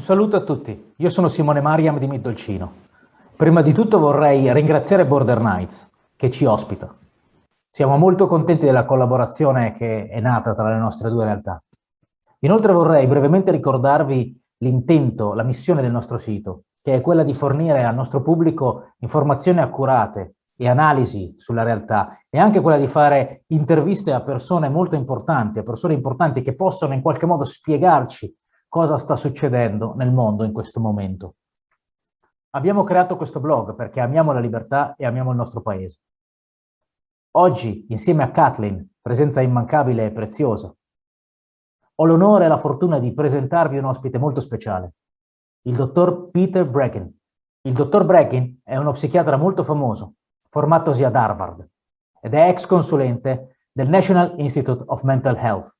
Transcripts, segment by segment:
saluto a tutti, io sono Simone Mariam di Middolcino. Prima di tutto vorrei ringraziare Border Nights che ci ospita. Siamo molto contenti della collaborazione che è nata tra le nostre due realtà. Inoltre vorrei brevemente ricordarvi l'intento, la missione del nostro sito, che è quella di fornire al nostro pubblico informazioni accurate e analisi sulla realtà, e anche quella di fare interviste a persone molto importanti, a persone importanti che possono in qualche modo spiegarci cosa sta succedendo nel mondo in questo momento. Abbiamo creato questo blog perché amiamo la libertà e amiamo il nostro paese. Oggi, insieme a Kathleen, presenza immancabile e preziosa, ho l'onore e la fortuna di presentarvi un ospite molto speciale, il dottor Peter Breggin. Il dottor Breggin è uno psichiatra molto famoso, formatosi ad Harvard, ed è ex consulente del National Institute of Mental Health.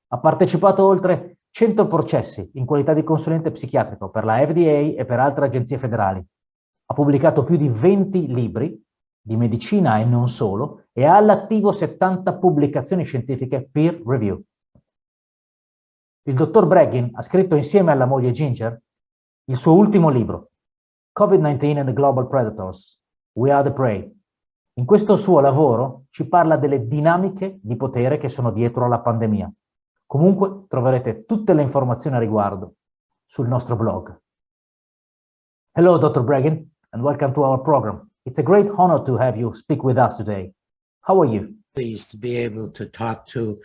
Ha partecipato a oltre 100 processi in qualità di consulente psichiatrico per la FDA e per altre agenzie federali. Ha pubblicato più di 20 libri di medicina e non solo, e ha all'attivo 70 pubblicazioni scientifiche peer review. Il dottor Breggin ha scritto insieme alla moglie Ginger il suo ultimo libro, COVID-19 and the Global Predators, We Are the Prey. In questo suo lavoro ci parla delle dinamiche di potere che sono dietro alla pandemia. Comunque troverete tutte le informazioni a riguardo sul nostro blog. Hello, Dr. Breggin, and welcome to our program. It's a great honor to have you speak with us today. How are you? Pleased to be able to talk to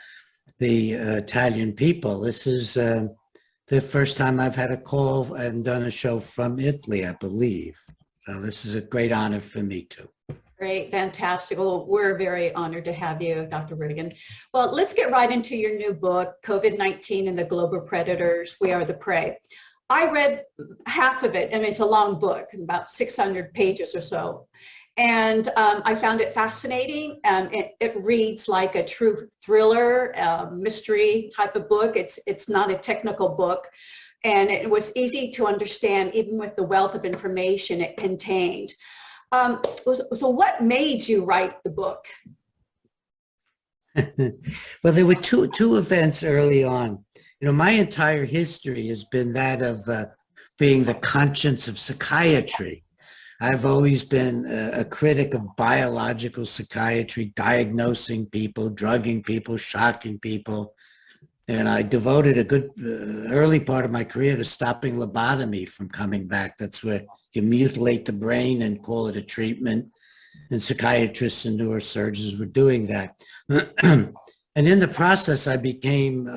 the Italian people. This is the first time I've had a call and done a show from Italy, I believe. So this is a great honor for me too. Great, fantastic. Well, we're very honored to have you, Dr. Breggin. Well, let's get right into your new book, COVID-19 and the Global Predators, We Are the Prey. I read half of it, and it's a long book, about 600 pages or so. And I found it fascinating. It reads like a true thriller, mystery type of book. It's not a technical book. And it was easy to understand, even with the wealth of information it contained. So what made you write the book? Well, there were two events early on. You know, my entire history has been that of being the conscience of psychiatry. I've always been a critic of biological psychiatry, diagnosing people, drugging people, shocking people. And I devoted a good early part of my career to stopping lobotomy from coming back. That's where you mutilate the brain and call it a treatment. And psychiatrists and neurosurgeons were doing that. And in the process, I became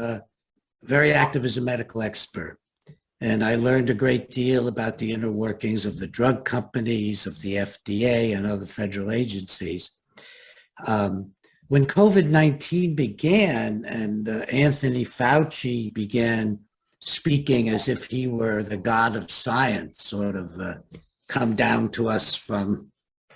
very active as a medical expert. And I learned a great deal about the inner workings of the drug companies, of the FDA and other federal agencies. When COVID-19 began and Anthony Fauci began speaking as if he were the god of science, sort of come down to us from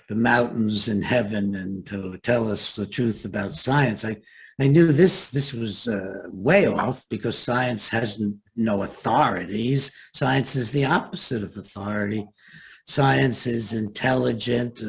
the mountains in heaven and to tell us the truth about science, I knew this was way off, because science has no authorities. Science is the opposite of authority. Science is intelligent,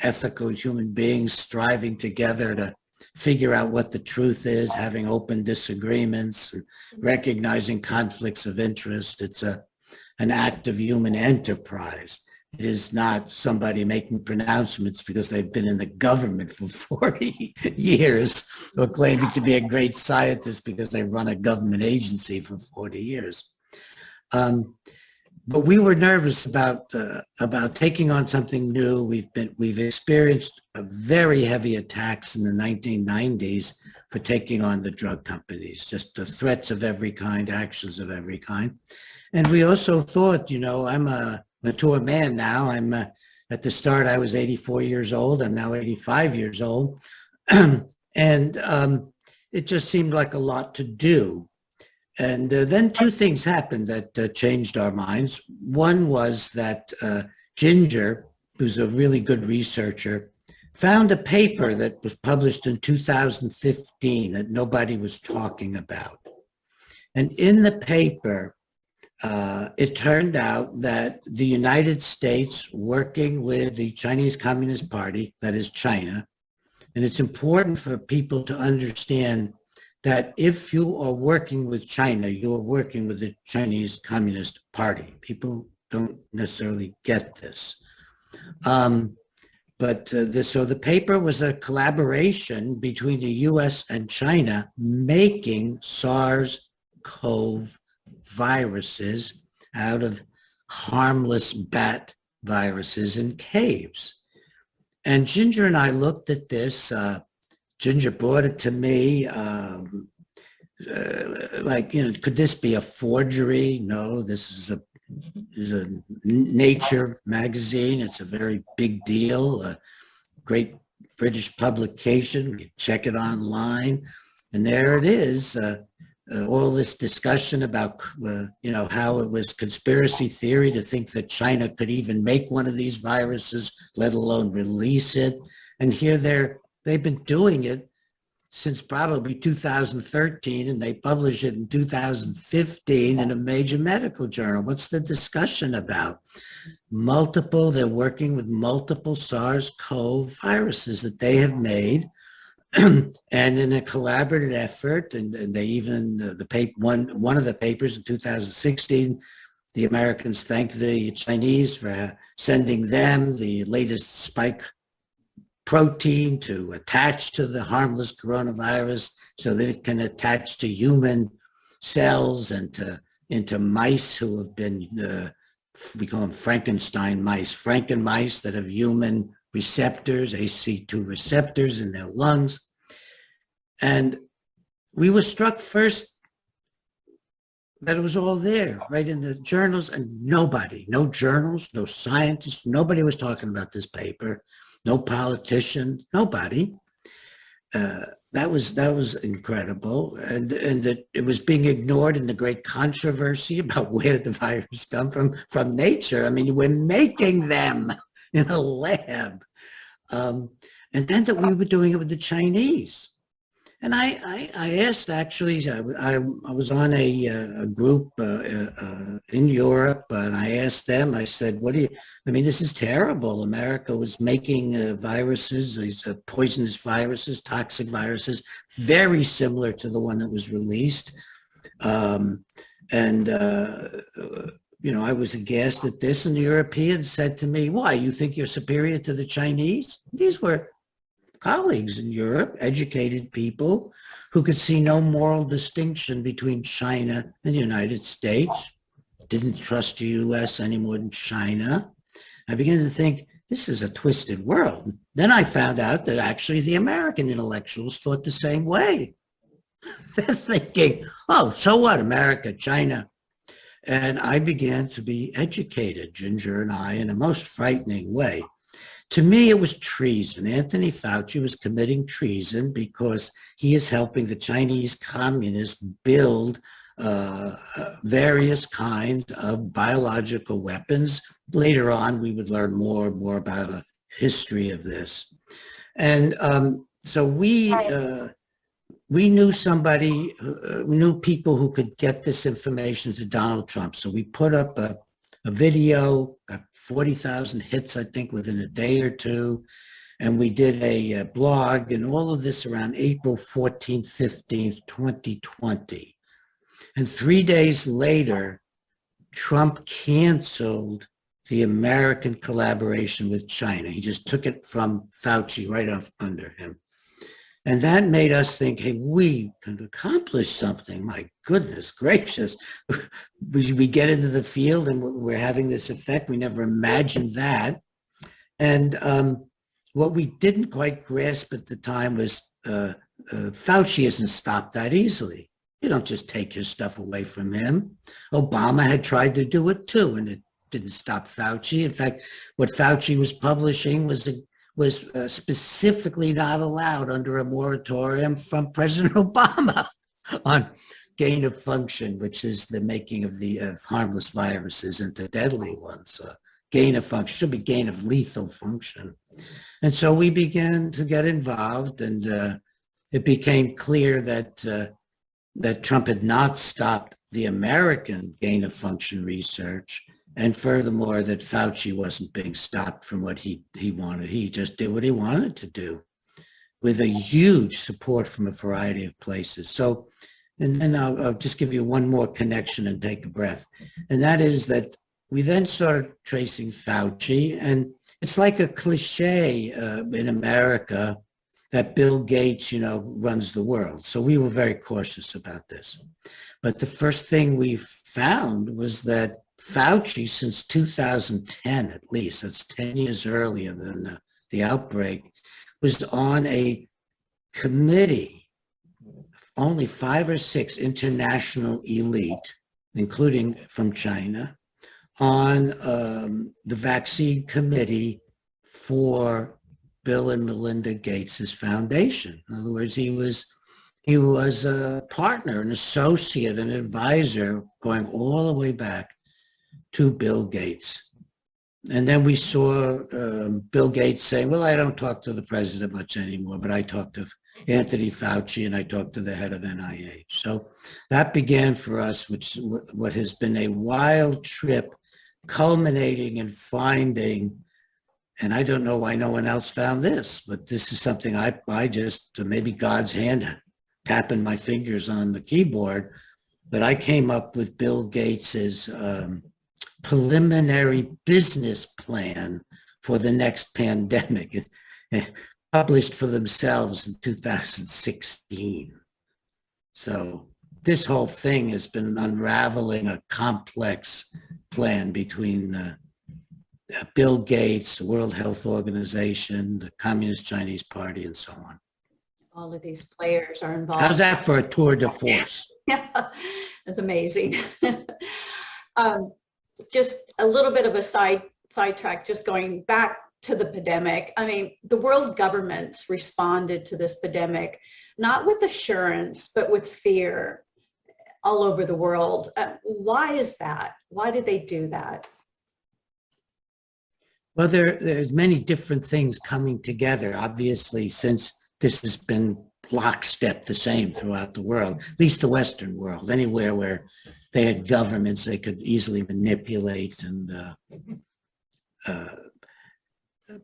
ethical human beings striving together to figure out what the truth is, having open disagreements, recognizing conflicts of interest. It's an act of human enterprise. It is not somebody making pronouncements because they've been in the government for 40 years, or claiming to be a great scientist because they run a government agency for 40 years. But we were nervous about taking on something new. We've experienced very heavy attacks in the 1990s for taking on the drug companies, just the threats of every kind, actions of every kind. And we also thought, you know, I'm a mature man now. I'm at the start, I was 84 years old. I'm now 85 years old. And it just seemed like a lot to do. And then two things happened that changed our minds. One was that Ginger, who's a really good researcher, found a paper that was published in 2015 that nobody was talking about. And in the paper, it turned out that the United States, working with the Chinese Communist Party, that is China, and it's important for people to understand that if you are working with China, you are working with the Chinese Communist Party. People don't necessarily get this. So the paper was a collaboration between the US and China making SARS-CoV viruses out of harmless bat viruses in caves. And Ginger and I looked at this. Ginger brought it to me, could this be a forgery? No, this is a Nature magazine. It's a very big deal, a great British publication. You check it online, and there it is. All this discussion about, how it was conspiracy theory to think that China could even make one of these viruses, let alone release it. And here they've been doing it since probably 2013, and they published it in 2015 in a major medical journal. What's the discussion about? They're working with multiple SARS-CoV viruses that they have made, and in a collaborative effort, and they even, one of the papers in 2016, the Americans thanked the Chinese for sending them the latest spike protein to attach to the harmless coronavirus so that it can attach to human cells and into mice who have been, we call them Frankenstein mice, Franken mice that have human receptors, ACE2 receptors in their lungs. And we were struck first that it was all there, right in the journals, and nobody, no journals, no scientists, nobody was talking about this paper. No politician, nobody. That was incredible, and that it was being ignored in the great controversy about where the virus come from nature. I mean, we're making them in a lab, and then that we were doing it with the Chinese. And I asked, actually, I was on a group in Europe, and I asked them, I said, this is terrible. America was making viruses, these poisonous viruses, toxic viruses, very similar to the one that was released. I was aghast at this, and the Europeans said to me, why, you think you're superior to the Chinese? These were colleagues in Europe, educated people who could see no moral distinction between China and the United States, didn't trust the US any more than China. I began to think, this is a twisted world. Then I found out that actually the American intellectuals thought the same way. They're thinking, oh, so what, America, China? And I began to be educated, Ginger and I, in a most frightening way. To me, it was treason. Anthony Fauci was committing treason because he is helping the Chinese communists build various kinds of biological weapons. Later on, we would learn more and more about a history of this. And so we knew somebody, we knew people who could get this information to Donald Trump. So we put up a video, got 40,000 hits, I think, within a day or two. And we did a blog, and all of this around April 14th, 15th, 2020. And 3 days later, Trump canceled the American collaboration with China. He just took it from Fauci right off under him. And that made us think, hey, we can accomplish something. My goodness gracious. We get into the field and we're having this effect. We never imagined that. And what we didn't quite grasp at the time was Fauci isn't stopped that easily. You don't just take your stuff away from him. Obama had tried to do it too, and it didn't stop Fauci. In fact, what Fauci was publishing was specifically not allowed under a moratorium from President Obama on gain of function, which is the making of the harmless viruses into deadly ones. Gain of function should be gain of lethal function. And so we began to get involved, and it became clear that Trump had not stopped the American gain of function research. And furthermore, that Fauci wasn't being stopped from what he wanted. He just did what he wanted to do. with a huge support from a variety of places. So, and then I'll just give you one more connection and take a breath. And that is that we then started tracing Fauci, and it's like a cliche in America that Bill Gates, runs the world. So we were very cautious about this. But the first thing we found was that Fauci, since 2010 at least, that's 10 years earlier than the outbreak, was on a committee, only 5 or 6 international elite, including from China, on the vaccine committee for Bill and Melinda Gates' foundation. In other words, he was a partner, an associate, an advisor going all the way back to Bill Gates. And then we saw Bill Gates saying, well, I don't talk to the president much anymore, but I talk to Anthony Fauci and I talk to the head of NIH. So that began for us, what has been a wild trip, culminating in finding, and I don't know why no one else found this, but this is something I just, maybe God's hand tapping my fingers on the keyboard, but I came up with Bill Gates's preliminary business plan for the next pandemic, published for themselves in 2016. So this whole thing has been unraveling a complex plan between Bill Gates, the World Health Organization, the Communist Chinese Party, and so on. All of these players are involved. How's that for a tour de force? Yeah, that's amazing. Just a little bit of a sidetrack, just going back to the pandemic. I mean, the world governments responded to this pandemic, not with assurance, but with fear all over the world. Why is that? Why did they do that? Well, there's many different things coming together, obviously, since this has been lockstep the same throughout the world, at least the Western world, anywhere where they had governments they could easily manipulate. And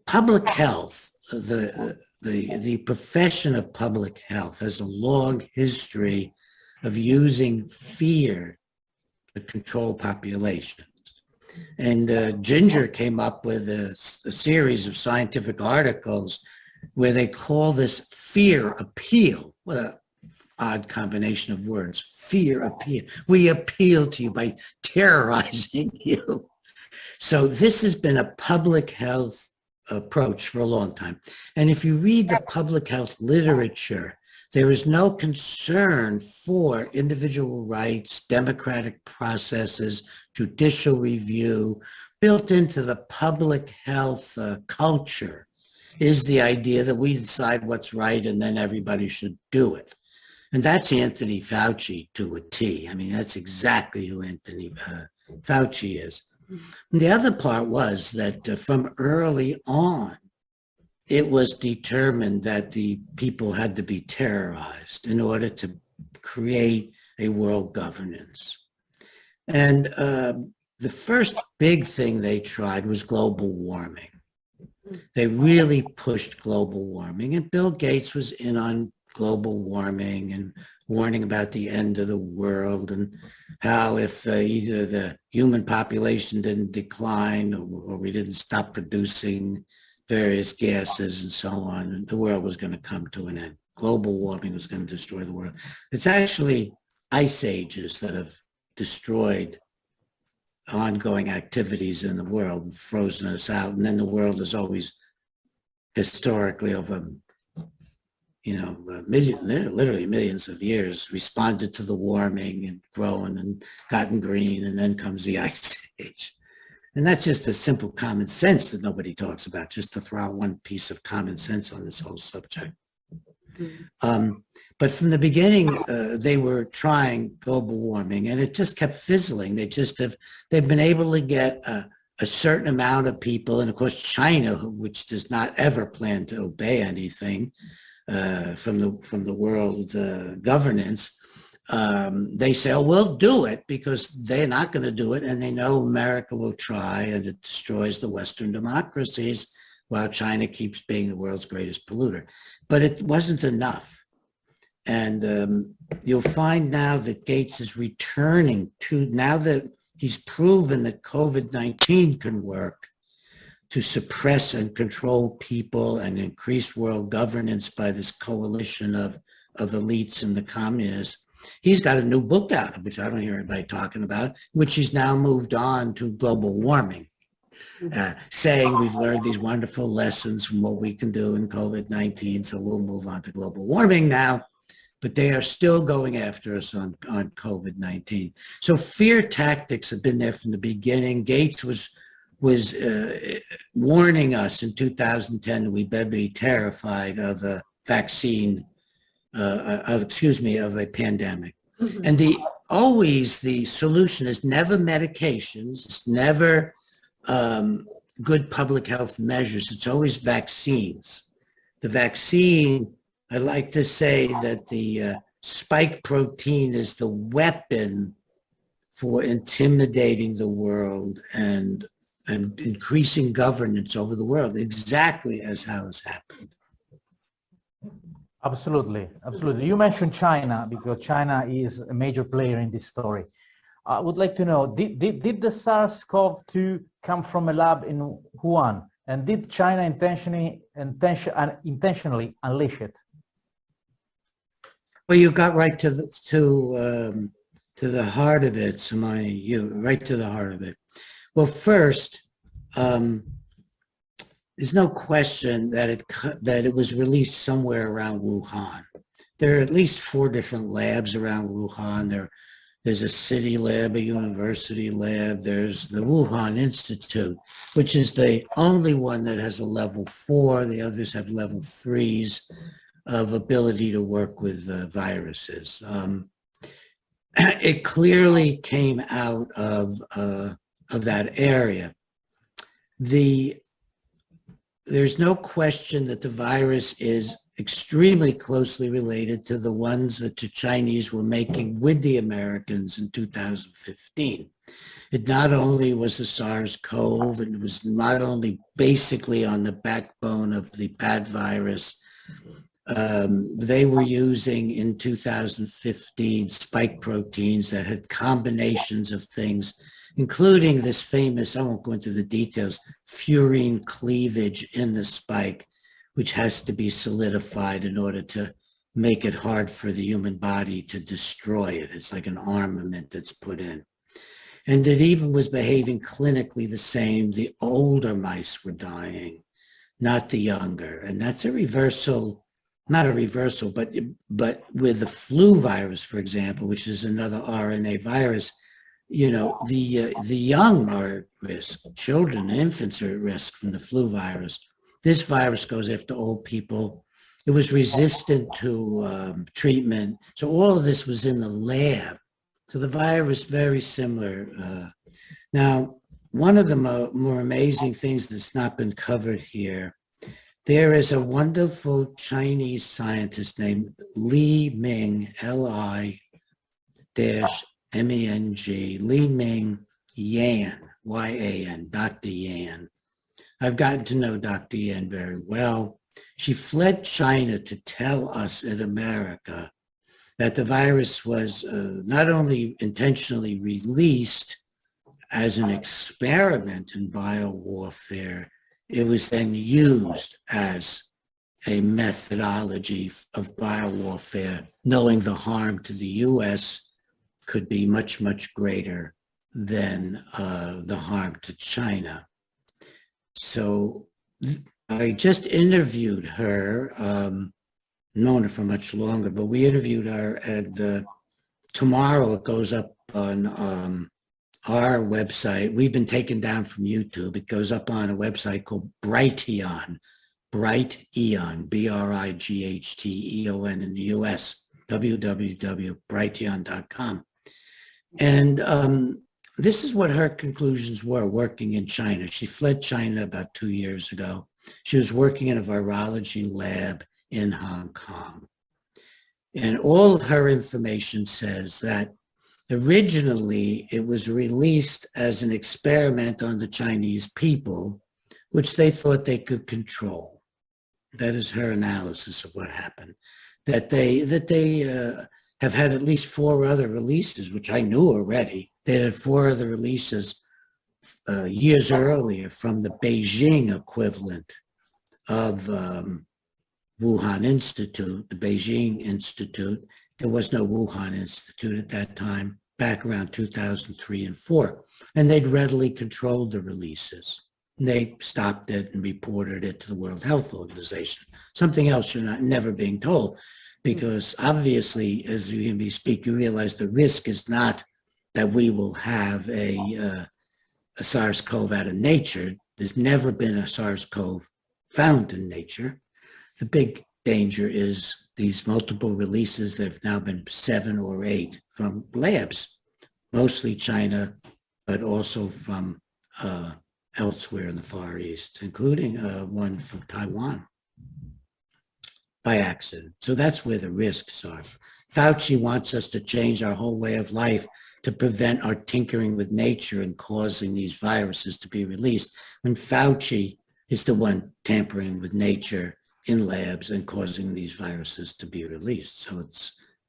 public health, the profession of public health has a long history of using fear to control populations. And Ginger came up with a series of scientific articles where they call this fear appeal. What an odd combination of words. Fear appeal. We appeal to you by terrorizing you. So this has been a public health approach for a long time. And if you read the public health literature, there is no concern for individual rights, democratic processes, judicial review. Built into the public health culture is the idea that we decide what's right and then everybody should do it. And that's Anthony Fauci to a T. I mean, that's exactly who Anthony Fauci is. And the other part was that from early on, it was determined that the people had to be terrorized in order to create a world governance. And the first big thing they tried was global warming. They really pushed global warming, and Bill Gates was in on global warming and warning about the end of the world and how if either the human population didn't decline or we didn't stop producing various gases and so on, the world was going to come to an end. Global warming was going to destroy the world. It's actually ice ages that have destroyed ongoing activities in the world and frozen us out. And then the world has always historically over, literally millions of years responded to the warming and grown and gotten green, and then comes the ice age. And that's just the simple common sense that nobody talks about, just to throw out one piece of common sense on this whole subject. But from the beginning, they were trying global warming, and it just kept fizzling. They've been able to get a certain amount of people, and of course China, which does not ever plan to obey anything from the world governance, they say, oh, we'll do it because they're not going to do it, and they know America will try, and it destroys the Western democracies while China keeps being the world's greatest polluter. But it wasn't enough. And you'll find now that Gates is returning to, now that he's proven that COVID-19 can work to suppress and control people and increase world governance by this coalition of elites and the communists. He's got a new book out, which I don't hear anybody talking about, which he's now moved on to global warming, saying we've learned these wonderful lessons from what we can do in COVID-19, so we'll move on to global warming now. But they are still going after us on COVID-19. So fear tactics have been there from the beginning. Gates was warning us in 2010 that we better be terrified of a vaccine, of a pandemic. Mm-hmm. And always the solution is never medications, it's never good public health measures, it's always vaccines. The vaccine, I like to say that the spike protein is the weapon for intimidating the world and increasing governance over the world, exactly as how has happened. Absolutely, absolutely. You mentioned China because China is a major player in this story. I would like to know, did the SARS-CoV-2 come from a lab in Wuhan? And did China intentionally unleash it? Well, you got right to the heart of it, Simone. You right to the heart of it. Well, first, there's no question that it was released somewhere around Wuhan. There are at least 4 different labs around Wuhan. There's a city lab, a university lab. There's the Wuhan Institute, which is the only one that has a level 4. The others have level 3s of ability to work with viruses. It clearly came out of that area. There's no question that the virus is extremely closely related to the ones that the Chinese were making with the Americans in 2015. It not only was the SARS-CoV, it was not only basically on the backbone of the bad virus. They were using in 2015 spike proteins that had combinations of things, including this famous, I won't go into the details, furin cleavage in the spike, which has to be solidified in order to make it hard for the human body to destroy it. It's like an armament that's put in. And it even was behaving clinically the same. The older mice were dying, not the younger. And that's a reversal, not a reversal, but with the flu virus, for example, which is another RNA virus, you know, the young are at risk. Children, infants are at risk from the flu virus. This virus goes after old people. It was resistant to treatment. So all of this was in the lab. So the virus, very similar. Now, one of the more amazing things that's not been covered here, there is a wonderful Chinese scientist named Li Ming, Li-MENG, Li Ming Yan, Y-A-N, Dr. Yan. I've gotten to know Dr. Yan very well. She fled China to tell us in America that the virus was not only intentionally released as an experiment in biowarfare, it was then used as a methodology of biowarfare, knowing the harm to the U.S. could be much, much greater than the harm to China. So I just interviewed her, known her for much longer, but we interviewed her at tomorrow it goes up on our website. We've been taken down from YouTube. It goes up on a website called Brighteon, Brighteon, Brighteon in the US, www.brighteon.com. And this is what her conclusions were working in China. She fled China about 2 years ago. She was working in a virology lab in Hong Kong. And all of her information says that originally it was released as an experiment on the Chinese people, which they thought they could control. That is her analysis of what happened. That they have had at least 4 other releases, which I knew already. They had 4 other releases years earlier from the Beijing equivalent of Wuhan Institute, the Beijing Institute. There was no Wuhan Institute at that time, back around 2003 and 4. And they'd readily controlled the releases. They stopped it and reported it to the World Health Organization. Something else you're never being told, because obviously, as you speak, you realize the risk is not that we will have a SARS-CoV out of nature. There's never been a SARS-CoV found in nature. The big danger is these multiple releases. There have now been 7 or 8 from labs, mostly China, but also from elsewhere in the Far East, including one from Taiwan by accident. So that's where the risks are. Fauci wants us to change our whole way of life to prevent our tinkering with nature and causing these viruses to be released, when Fauci is the one tampering with nature in labs and causing these viruses to be released. So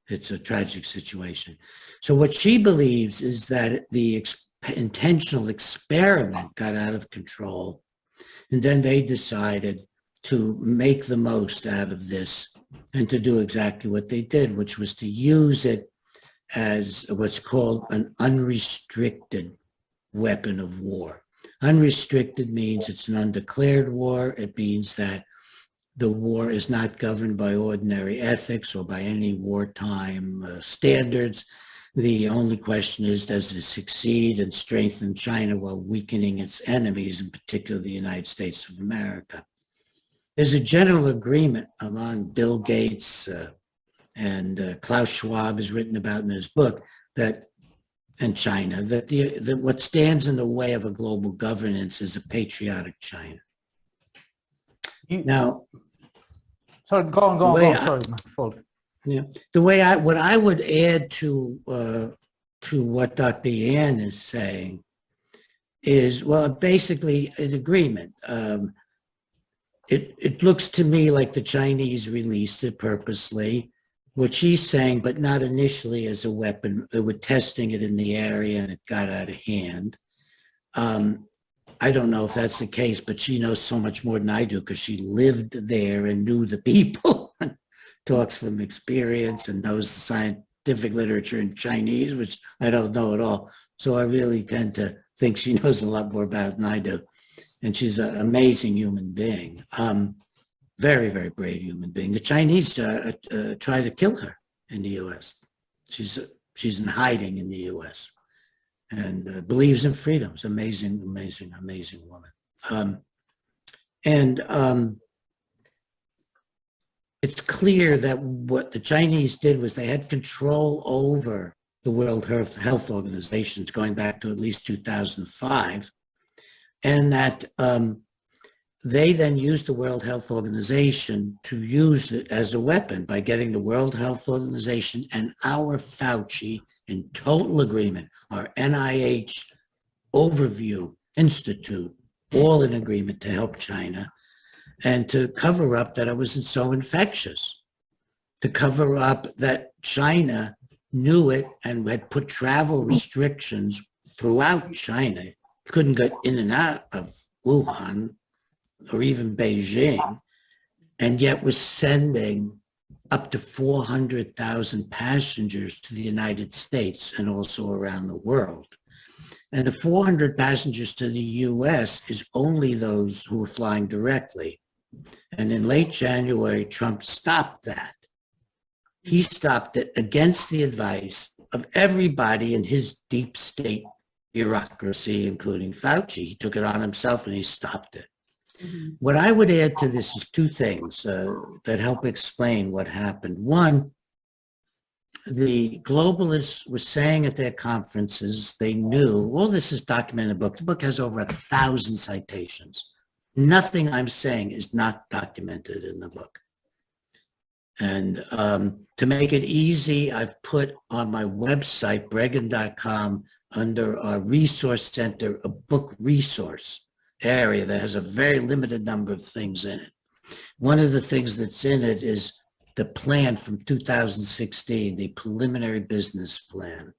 it's a tragic situation. So what she believes is that the intentional experiment got out of control, and then they decided to make the most out of this and to do exactly what they did, which was to use it as what's called an unrestricted weapon of war. Unrestricted means it's an undeclared war. It means that the war is not governed by ordinary ethics or by any wartime standards. The only question is, does it succeed and strengthen China while weakening its enemies, in particular the United States of America? There's a general agreement among Bill Gates and Klaus Schwab has written about in his book and China, that what stands in the way of a global governance is a patriotic China. Sorry, go on. Sorry, my fault. Yeah, what I would add to what Dr. Yan is saying is, well, basically an agreement. It looks to me like the Chinese released it purposely, what she's saying, but not initially as a weapon. They were testing it in the area and it got out of hand. I don't know if that's the case, but she knows so much more than I do because she lived there and knew the people, talks from experience and knows the scientific literature in Chinese, which I don't know at all. So I really tend to think she knows a lot more about it than I do. And she's an amazing human being. Very, very brave human being. The Chinese try to kill her in the U.S. She's in hiding in the U.S. and believes in freedom. It's amazing, amazing, amazing woman. It's clear that what the Chinese did was they had control over the World Health Organization going back to at least 2005, and that they then used the World Health Organization to use it as a weapon by getting the World Health Organization and our Fauci in total agreement, our NIH Overview Institute, all in agreement to help China and to cover up that it wasn't so infectious, to cover up that China knew it and had put travel restrictions throughout China. You couldn't get in and out of Wuhan or even Beijing, and yet was sending up to 400,000 passengers to the United States and also around the world. And the 400 passengers to the US is only those who are flying directly. And in late January, Trump stopped that. He stopped it against the advice of everybody in his deep state bureaucracy, including Fauci. He took it on himself and he stopped it. Mm-hmm. What I would add to this is 2 things that help explain what happened. One, the globalists were saying at their conferences, they knew, all this is documented in the book. The book has over 1,000 citations. Nothing I'm saying is not documented in the book. And to make it easy, I've put on my website, breggin.com, under our resource center, a book resource area that has a very limited number of things in it. One of the things that's in it is the plan from 2016, the preliminary business plan.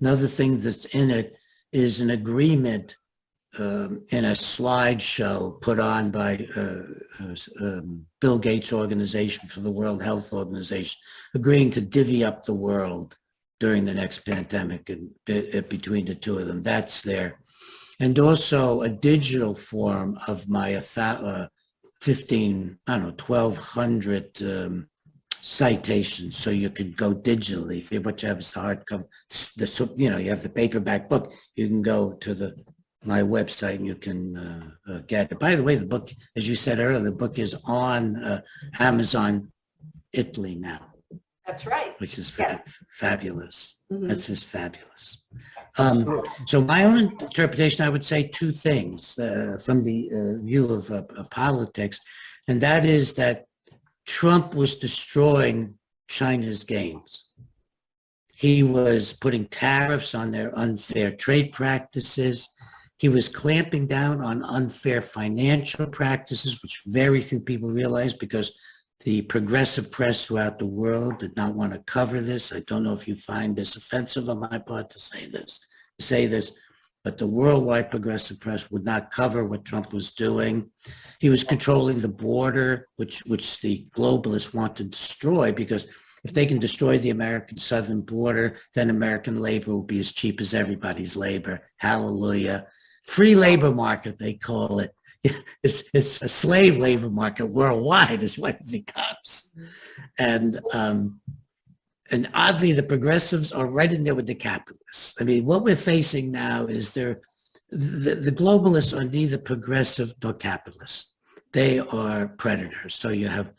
Another thing that's in it is an agreement in a slideshow put on by Bill Gates' organization for the World Health Organization, agreeing to divvy up the world during the next pandemic and between the two of them. That's there. And also a digital form of my 1,200 citations, so you could go digitally. If what you have is the hardcover, you have the paperback book, you can go to my website and you can get it. By the way, the book, as you said earlier, the book is on Amazon Italy now. That's right. Which is fabulous. Mm-hmm. That's just fabulous. So my own interpretation, I would say two things from the view of politics, and that is that Trump was destroying China's gains. He was putting tariffs on their unfair trade practices. He was clamping down on unfair financial practices, which very few people realize because the progressive press throughout the world did not want to cover this. I don't know if you find this offensive on my part to say this, but the worldwide progressive press would not cover what Trump was doing. He was controlling the border, which the globalists want to destroy, because if they can destroy the American southern border, then American labor will be as cheap as everybody's labor. Hallelujah. Free labor market, they call it. It's a slave labor market worldwide is what it becomes. And oddly, the progressives are right in there with the capitalists. I mean, what we're facing now is the globalists are neither progressive nor capitalist. They are predators. So you have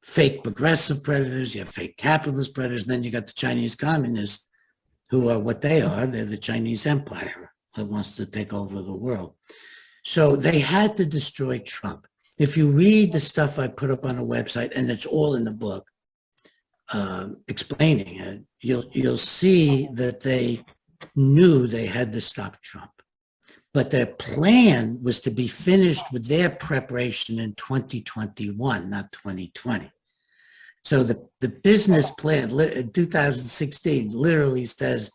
fake progressive predators, you have fake capitalist predators, and then you got the Chinese communists who are what they are. They're the Chinese empire that wants to take over the world. So they had to destroy Trump. If you read the stuff I put up on the website, and it's all in the book, explaining it, you'll see that they knew they had to stop Trump. But their plan was to be finished with their preparation in 2021, not 2020. So the business plan in 2016 literally says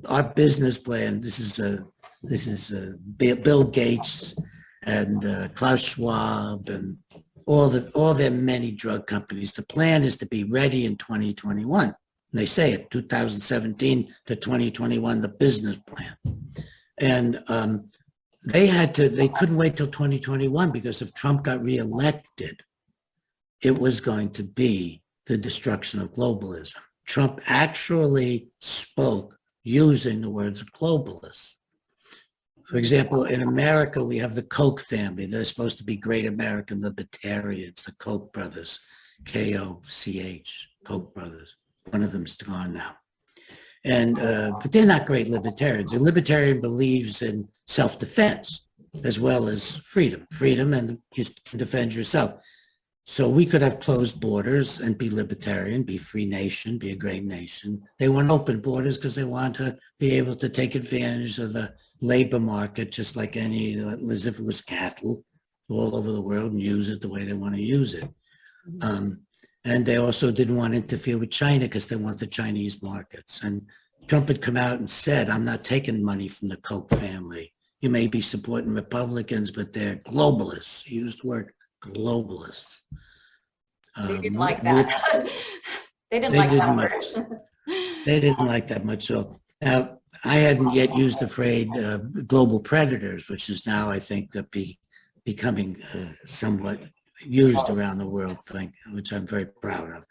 our business plan. This is Bill Gates and Klaus Schwab and all their many drug companies. The plan is to be ready in 2021. And they say it, 2017 to 2021, the business plan. And they couldn't wait till 2021 because if Trump got reelected, it was going to be the destruction of globalism. Trump actually spoke using the words globalists. For example, in America, we have the Koch family. They're supposed to be great American libertarians, the Koch brothers, K-O-C-H, Koch brothers. One of them's gone now. And but they're not great libertarians. A libertarian believes in self-defense as well as freedom, and you can defend yourself. So we could have closed borders and be libertarian, be free nation, be a great nation. They want open borders because they want to be able to take advantage of the labor market, just like as if it was cattle all over the world, and use it the way they want to use it. And they also didn't want to interfere with China because they want the Chinese markets. And Trump had come out and said, I'm not taking money from the Koch family. You may be supporting Republicans, but they're globalists. He used the word globalists. They didn't like that. They didn't like that much. They didn't like that much. So now, I hadn't yet used the phrase global predators, which is now, I think, becoming somewhat used around the world, which I'm very proud of.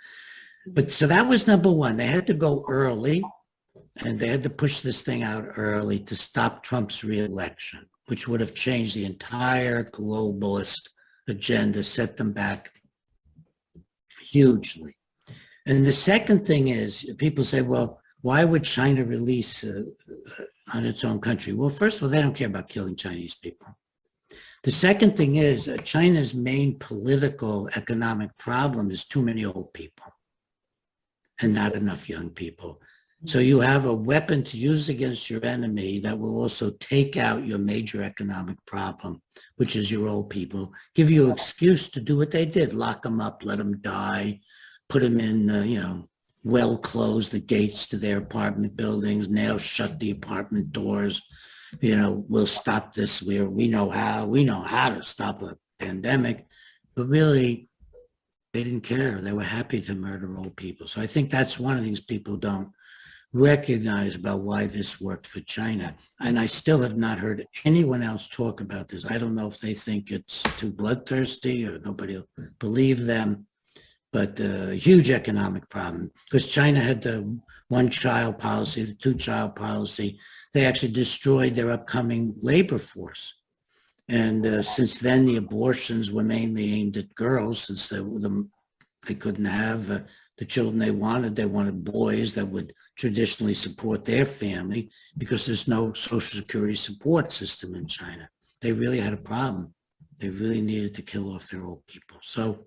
But so that was number one. They had to go early, and they had to push this thing out early to stop Trump's reelection, which would have changed the entire globalist agenda, set them back hugely. And the second thing is, people say, well, why would China release on its own country? Well, first of all, they don't care about killing Chinese people. The second thing is China's main political economic problem is too many old people and not enough young people. So you have a weapon to use against your enemy that will also take out your major economic problem, which is your old people, give you an excuse to do what they did, lock them up, let them die, put them in, well close the gates to their apartment buildings, nail shut the apartment doors. We'll stop this. We know how to stop a pandemic, but really they didn't care. They were happy to murder old people. So I think that's one of the things people don't recognize about why this worked for China. And I still have not heard anyone else talk about this. I don't know if they think it's too bloodthirsty or nobody will believe them, but a huge economic problem because China had the one-child policy, the two-child policy. They actually destroyed their upcoming labor force. And since then, the abortions were mainly aimed at girls since they couldn't have the children they wanted. They wanted boys that would traditionally support their family because there's no social security support system in China. They really had a problem. They really needed to kill off their old people. So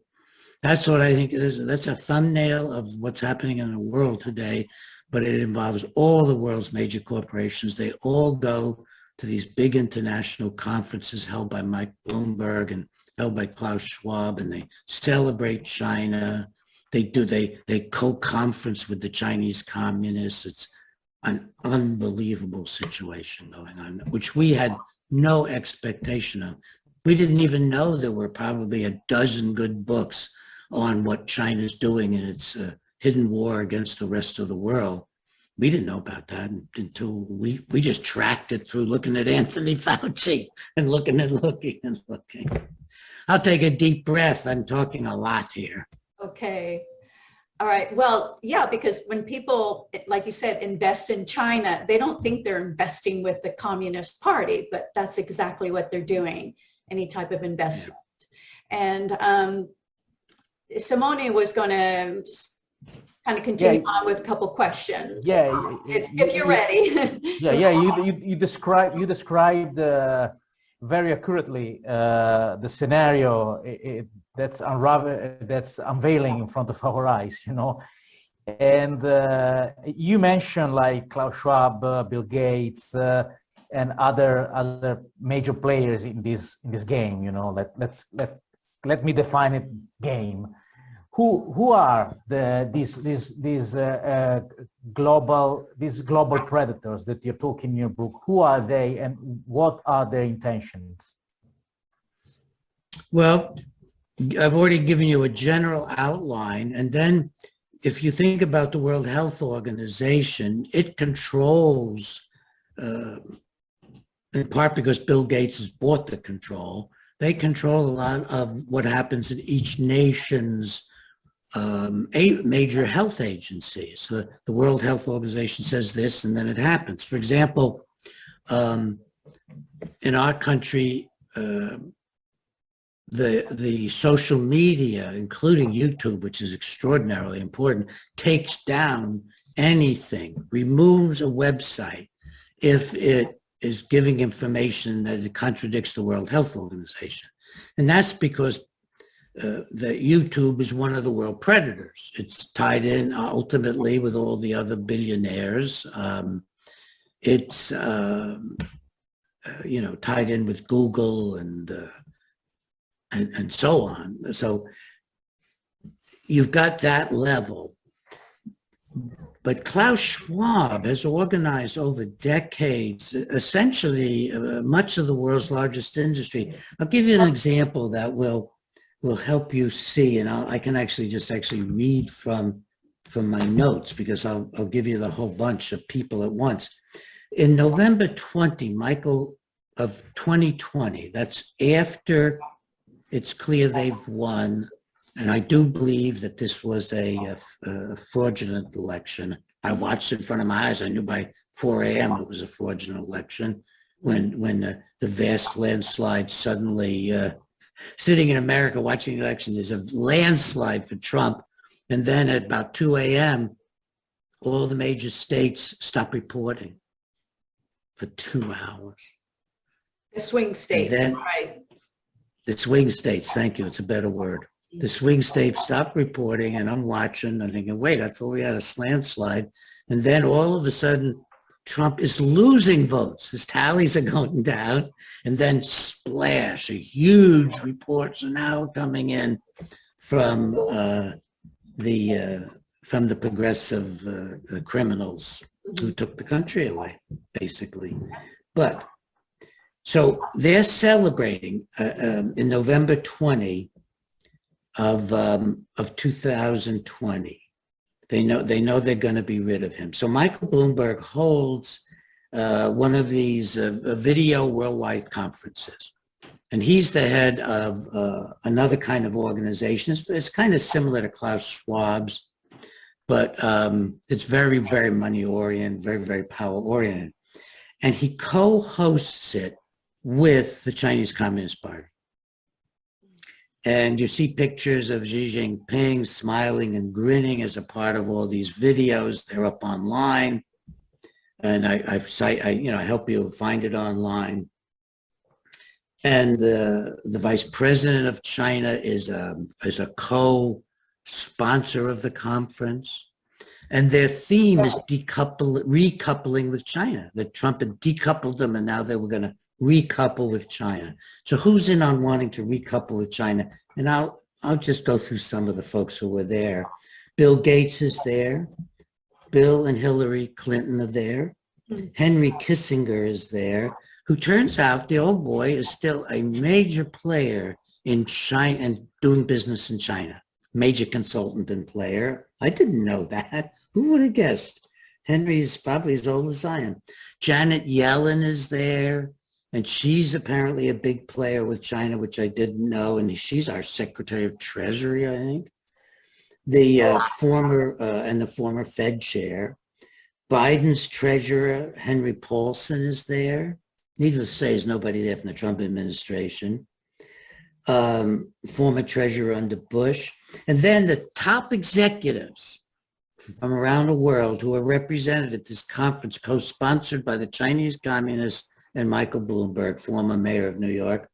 that's what I think it is. That's a thumbnail of what's happening in the world today, but it involves all the world's major corporations. They all go to these big international conferences held by Mike Bloomberg and held by Klaus Schwab, and they celebrate China. They co-conference with the Chinese communists. It's an unbelievable situation going on, which we had no expectation of. We didn't even know there were probably a dozen good books on what China's doing in its hidden war against the rest of the world. We didn't know about that until we just tracked it through looking at Anthony Fauci and looking. I'll take a deep breath. I'm talking a lot here. Okay. All right. Well, yeah, because when people, like you said, invest in China, they don't think they're investing with the Communist Party, but that's exactly what they're doing, any type of investment. Yeah. And Simone was going to kind of continue on with a couple questions. Yeah, if you're ready. You described very accurately the scenario that's unveiling in front of our eyes, And you mentioned like Klaus Schwab, Bill Gates, and other major players in this game. Let me define it. Game. Who are these global predators that you're talking in your book? Who are they, and what are their intentions? Well, I've already given you a general outline, and then if you think about the World Health Organization, it controls, in part because Bill Gates has bought the control, they control a lot of what happens in each nation's major health agency. So the World Health Organization says this, and then it happens. For example, in our country, the social media, including YouTube, which is extraordinarily important, takes down anything, removes a website if it is giving information that it contradicts the World Health Organization. And that's because that YouTube is one of the world predators. It's tied in ultimately with all the other billionaires. It's tied in with Google and so on. So you've got that level. But Klaus Schwab has organized over decades, essentially much of the world's largest industry. I'll give you an example that will help you see, and I can actually read from my notes because I'll give you the whole bunch of people at once. In November 2020, that's after it's clear they've won, and I do believe that this was a fraudulent election. I watched it in front of my eyes. I knew by 4 a.m. it was a fraudulent election when the vast landslide suddenly, sitting in America watching the election, there's a landslide for Trump. And then at about 2 a.m., all the major states stop reporting for 2 hours. The swing states, right. The swing states, thank you, it's a better word. The swing states stopped reporting, and I'm watching, I'm thinking, wait, I thought we had a landslide. And then all of a sudden, Trump is losing votes. His tallies are going down. And then splash, a huge reports are now coming in from the progressive criminals who took the country away, basically. But so they're celebrating in November 20 of 2020. They know they're going to be rid of him. So Michael Bloomberg holds one of these video worldwide conferences. And he's the head of another kind of organization. It's kind of similar to Klaus Schwab's, but it's very, very money-oriented, very, very power-oriented. And he co-hosts it with the Chinese Communist Party. And you see pictures of Xi Jinping smiling and grinning as a part of all these videos. They're up online. And I help you find it online. And the vice president of China is a co-sponsor of the conference. And their theme is recoupling with China. That Trump had decoupled them and now they were going to recouple with China. So who's in on wanting to recouple with China? And I'll just go through some of the folks who were there. Bill Gates is there. Bill and Hillary Clinton are there. Henry Kissinger is there, who turns out the old boy is still a major player in China and doing business in China. Major consultant and player. I didn't know that. Who would have guessed? Henry's probably as old as I am. Janet Yellen is there, and she's apparently a big player with China, which I didn't know, and she's our Secretary of Treasury, I think. The former Fed chair. Biden's treasurer, Henry Paulson, is there. Needless to say, there's nobody there from the Trump administration. Former treasurer under Bush. And then the top executives from around the world who are represented at this conference, co-sponsored by the Chinese Communists and Michael Bloomberg, former mayor of New York.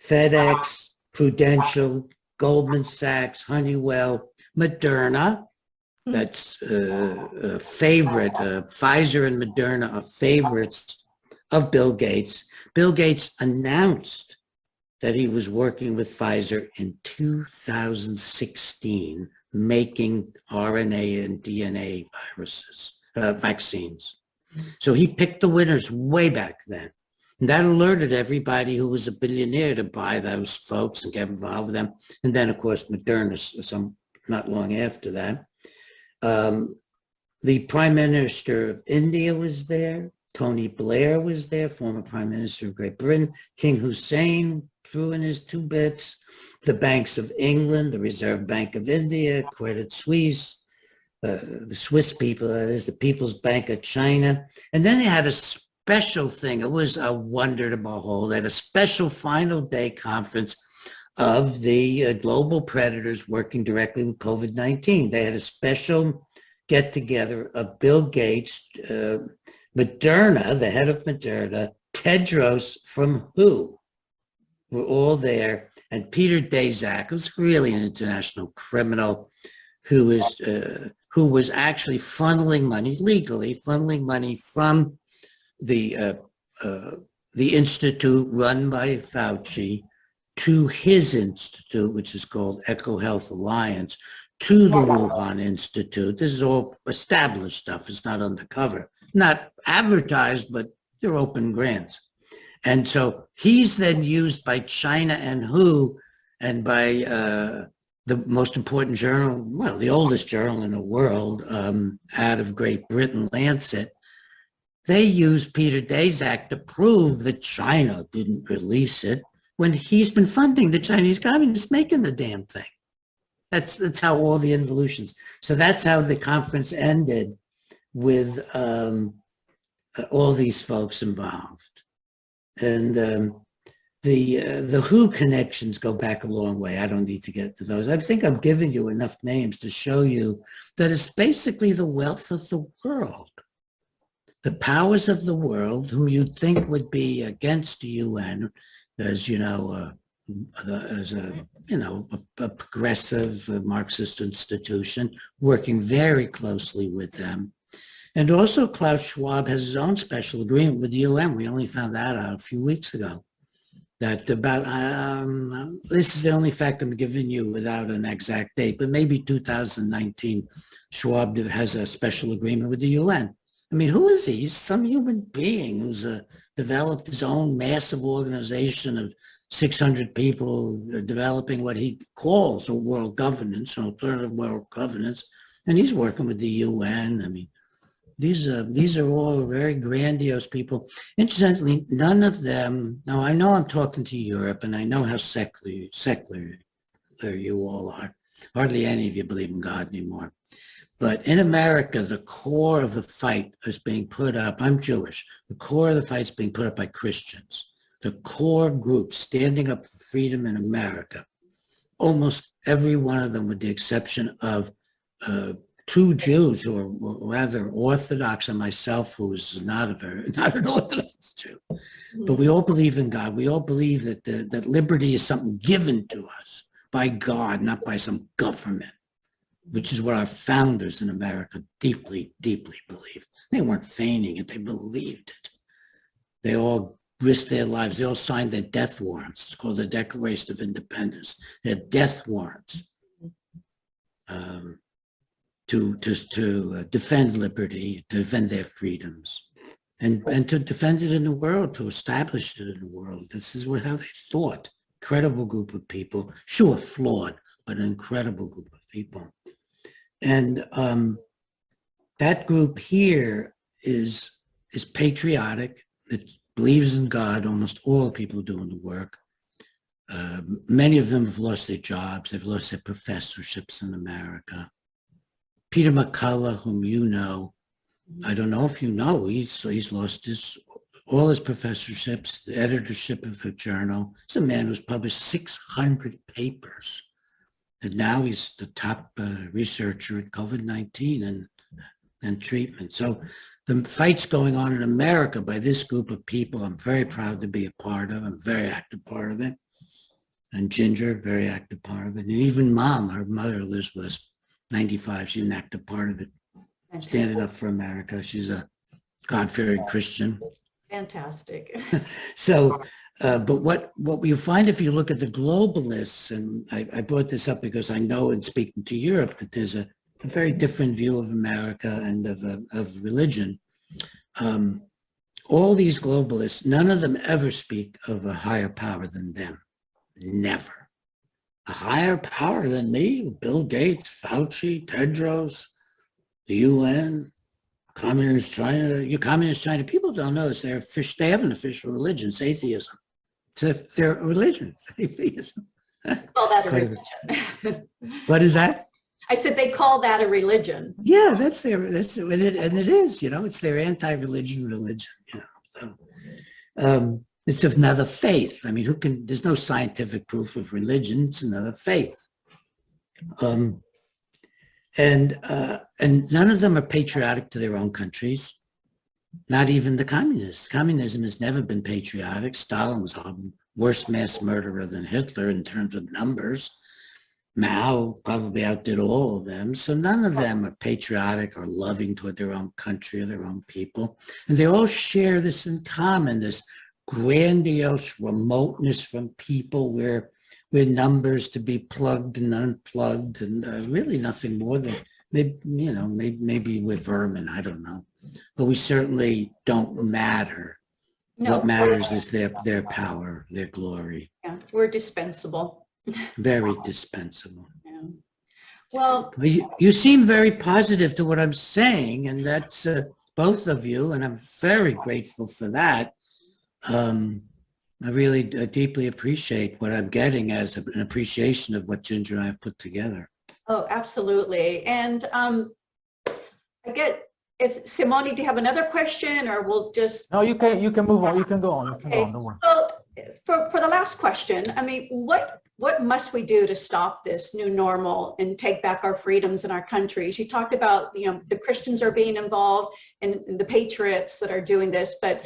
FedEx, Prudential, Goldman Sachs, Honeywell, Moderna. That's a favorite. Pfizer and Moderna are favorites of Bill Gates. Bill Gates announced that he was working with Pfizer in 2016, making RNA and DNA vaccines. So he picked the winners way back then. And that alerted everybody who was a billionaire to buy those folks and get involved with them. And then, of course, Moderna, not long after that. The Prime Minister of India was there. Tony Blair was there, former Prime Minister of Great Britain. King Hussein threw in his 2 bits. The banks of England, the Reserve Bank of India, Credit Suisse, the Swiss people, that is, the People's Bank of China. And then they had a special thing. It was a wonder to behold. They had a special final day conference of the global predators working directly with COVID-19. They had a special get-together of Bill Gates, Moderna, the head of Moderna, Tedros from WHO, were all there, and Peter Daszak, who's really an international criminal, who was actually funneling money, legally funneling money from the institute run by Fauci to his institute, which is called EcoHealth Alliance, to the Wuhan Institute. This is all established stuff. It's not undercover, not advertised, but they're open grants. And so he's then used by China and WHO and by the most important journal, well, the oldest journal in the world, out of Great Britain, Lancet. They used Peter Daszak to prove that China didn't release it when he's been funding the Chinese communists making the damn thing. That's how all the involutions. So that's how the conference ended, with all these folks involved. And the WHO connections go back a long way. I don't need to get to those. I think I'm giving you enough names to show you that it's basically the wealth of the world. The powers of the world, whom you'd think would be against the UN, as you know, as a progressive Marxist institution, working very closely with them, And also Klaus Schwab has his own special agreement with the UN. We only found that out a few weeks ago. That about, this is the only fact I'm giving you without an exact date, but maybe 2019, Schwab has a special agreement with the UN. I mean, who is he? He's some human being who's developed his own massive organization of 600 people developing what he calls a world governance, an alternative world governance, and he's working with the UN. I mean, these are all very grandiose people. Incidentally, none of them, now I know I'm talking to Europe and I know how secular you all are. Hardly any of you believe in God anymore. But in America, the core of the fight is being put up, I'm Jewish, the core of the fight is being put up by Christians. The core group standing up for freedom in America, almost every one of them with the exception of two Jews who are rather Orthodox, and myself, who is not an Orthodox Jew. But we all believe in God. We all believe that liberty is something given to us by God, not by some government, which is what our founders in America deeply, deeply believed. They weren't feigning it. They believed it. They all risked their lives. They all signed their death warrants. It's called the Declaration of Independence. They had death warrants. To defend liberty, to defend their freedoms, and to defend it in the world, to establish it in the world. This is how they thought. Incredible group of people, sure flawed, but an incredible group of people. And that group here is patriotic. It believes in God. Almost all people doing the work. Many of them have lost their jobs. They've lost their professorships in America. Peter McCullough, whom you know, I don't know if you know, he's lost all his professorships, the editorship of a journal. He's a man who's published 600 papers. And now he's the top researcher in COVID-19 and treatment. So the fight's going on in America by this group of people I'm very proud to be a part of. I'm a very active part of it. And Ginger, very active part of it. And even Mom, her mother lives with us. 95, she's an active part of it, standing up for America. She's a God-fearing Christian. Fantastic. So, but what you find if you look at the globalists, and I brought this up because I know in speaking to Europe that there's a very different view of America and of religion. All these globalists, none of them ever speak of a higher power than them. Never. A higher power than me, Bill Gates, Fauci, Tedros, the UN, Communist China. People don't know this. They have an official religion. It's atheism. It's their religion. It's atheism. Call that a religion. What is that? I said they call that a religion. Yeah, and it is. It's their anti-religion religion. So. It's another faith. I mean, there's no scientific proof of religion. It's another faith. And none of them are patriotic to their own countries. Not even the communists. Communism has never been patriotic. Stalin was a worse mass murderer than Hitler in terms of numbers. Mao probably outdid all of them. So none of them are patriotic or loving toward their own country or their own people. And they all share this in common, this grandiose remoteness from people where we're numbers to be plugged and unplugged, and really nothing more than maybe we're vermin. I don't know, but we certainly don't matter. No, what matters is their power, their glory. Yeah, we're dispensable. Very dispensable. Yeah. Well, you seem very positive to what I'm saying, and that's both of you, and I'm very grateful for that. I really deeply appreciate what I'm getting as an appreciation of what Ginger and I have put together. Oh, absolutely. And if Simone, do you have another question, or we'll just? No, you can move on. You can go on. Okay. Don't worry. Well, for the last question, I mean, what must we do to stop this new normal and take back our freedoms in our countries? You talked about, the Christians are being involved and the patriots that are doing this, but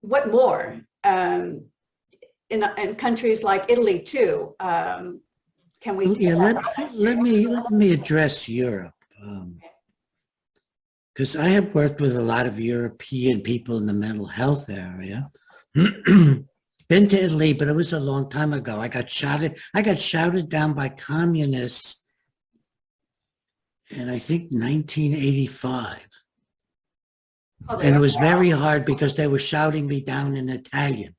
what more? In countries like Italy too, can we? Let me address Europe. because I have worked with a lot of European people in the mental health area. Been to Italy, but it was a long time ago. I got shouted down by communists in, I think, 1985. Oh, And it was very hard because they were shouting me down in Italian.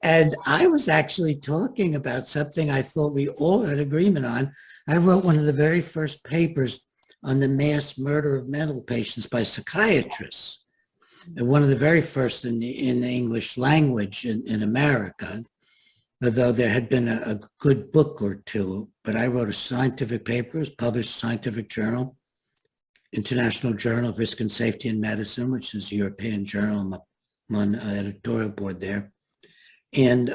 And I was actually talking about something I thought we all had agreement on. I wrote one of the very first papers on the mass murder of mental patients by psychiatrists. And one of the very first in the English language in America, although there had been a good book or two. But I wrote a scientific paper, it was published in a scientific journal, International Journal of Risk and Safety in Medicine, which is a European journal. I'm on the editorial board there. And